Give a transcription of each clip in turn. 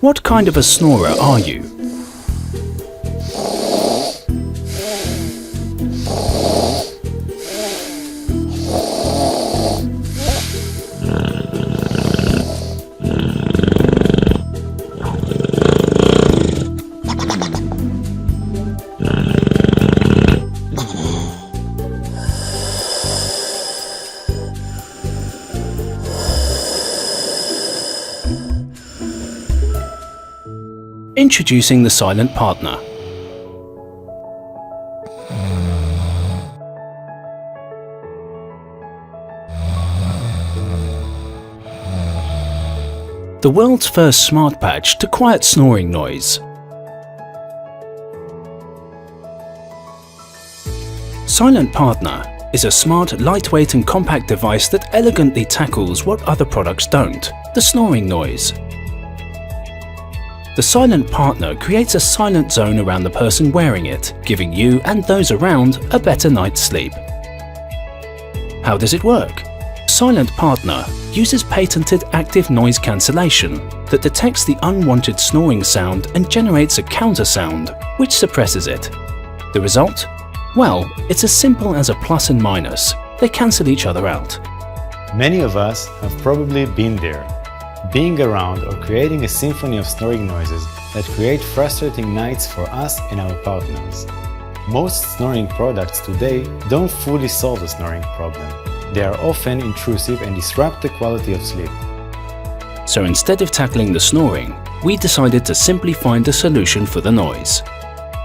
What kind of a snorer are you? Introducing the silent partner. The world's first smart patch to quiet snoring noise. Silent Partner is a smart, lightweight and compact device that elegantly tackles what other products don't, the snoring noise. The Silent Partner creates a silent zone around the person wearing it, giving you and those around a better night's sleep. How does it work? Silent Partner uses patented active noise cancellation that detects the unwanted snoring sound and generates a counter sound, which suppresses it. The result? Well, it's as simple as a plus and minus. They cancel each other out. Many of us have probably been there, being around or creating a symphony of snoring noises that create frustrating nights for us and our partners. Most snoring products today don't fully solve the snoring problem. They are often intrusive and disrupt the quality of sleep. So instead of tackling the snoring, we decided to simply find a solution for the noise.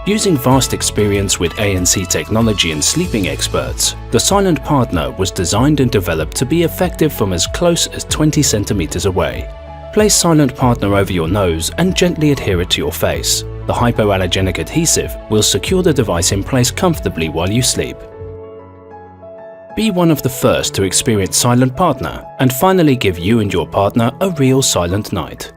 Using vast experience with ANC technology and sleeping experts, the Silent Partner was designed and developed to be effective from as close as 20 centimeters away. Place Silent Partner over your nose and gently adhere it to your face. The hypoallergenic adhesive will secure the device in place comfortably while you sleep. Be one of the first to experience Silent Partner and finally give you and your partner a real silent night.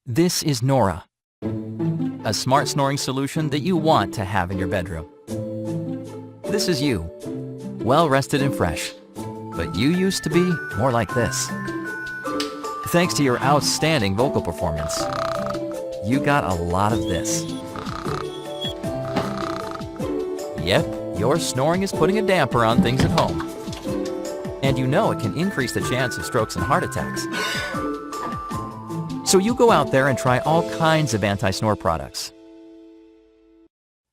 This is Nora, a smart snoring solution that you want to have in your bedroom. This is you, well rested and fresh, but you used to be more like this. Thanks to your outstanding vocal performance, you got a lot of this. Yep, your snoring is putting a damper on things at home. And you know it can increase the chance of strokes and heart attacks. So you go out there and try all kinds of anti-snore products.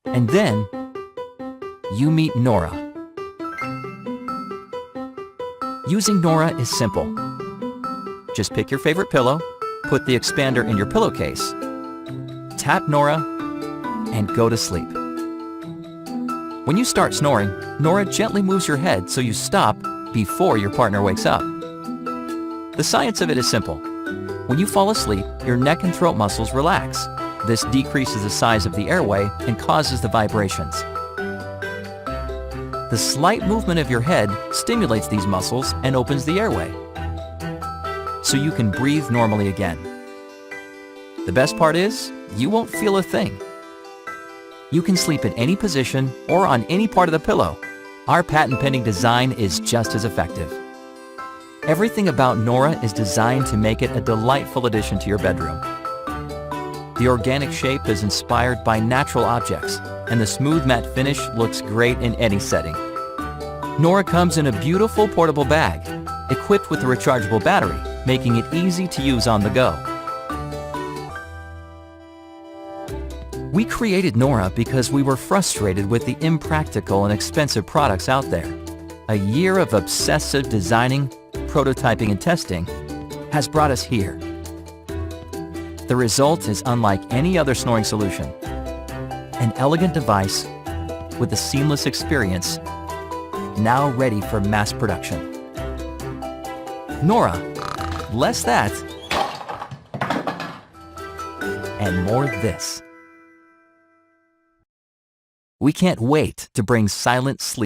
And then you meet Nora. Using Nora is simple. Just pick your favorite pillow, put the expander in your pillowcase, tap Nora, and go to sleep. When you start snoring, Nora gently moves your head so you stop before your partner wakes up. The science of it is simple. When you fall asleep, your neck and throat muscles relax. This decreases the size of the airway and causes the vibrations. The slight movement of your head stimulates these muscles and opens the airway, so you can breathe normally again. The best part is, you won't feel a thing. You can sleep in any position or on any part of the pillow. Our patent-pending design is just as effective. Everything about Nora is designed to make it a delightful addition to your bedroom. The organic shape is inspired by natural objects, and the smooth matte finish looks great in any setting. Nora comes in a beautiful portable bag, equipped with a rechargeable battery, making it easy to use on the go. We created Nora because we were frustrated with the impractical and expensive products out there. A year of obsessive designing, prototyping and testing has brought us here. The result is unlike any other snoring solution. An elegant device with a seamless experience, now ready for mass production. Nora, less that, and more this. We can't wait to bring silent sleep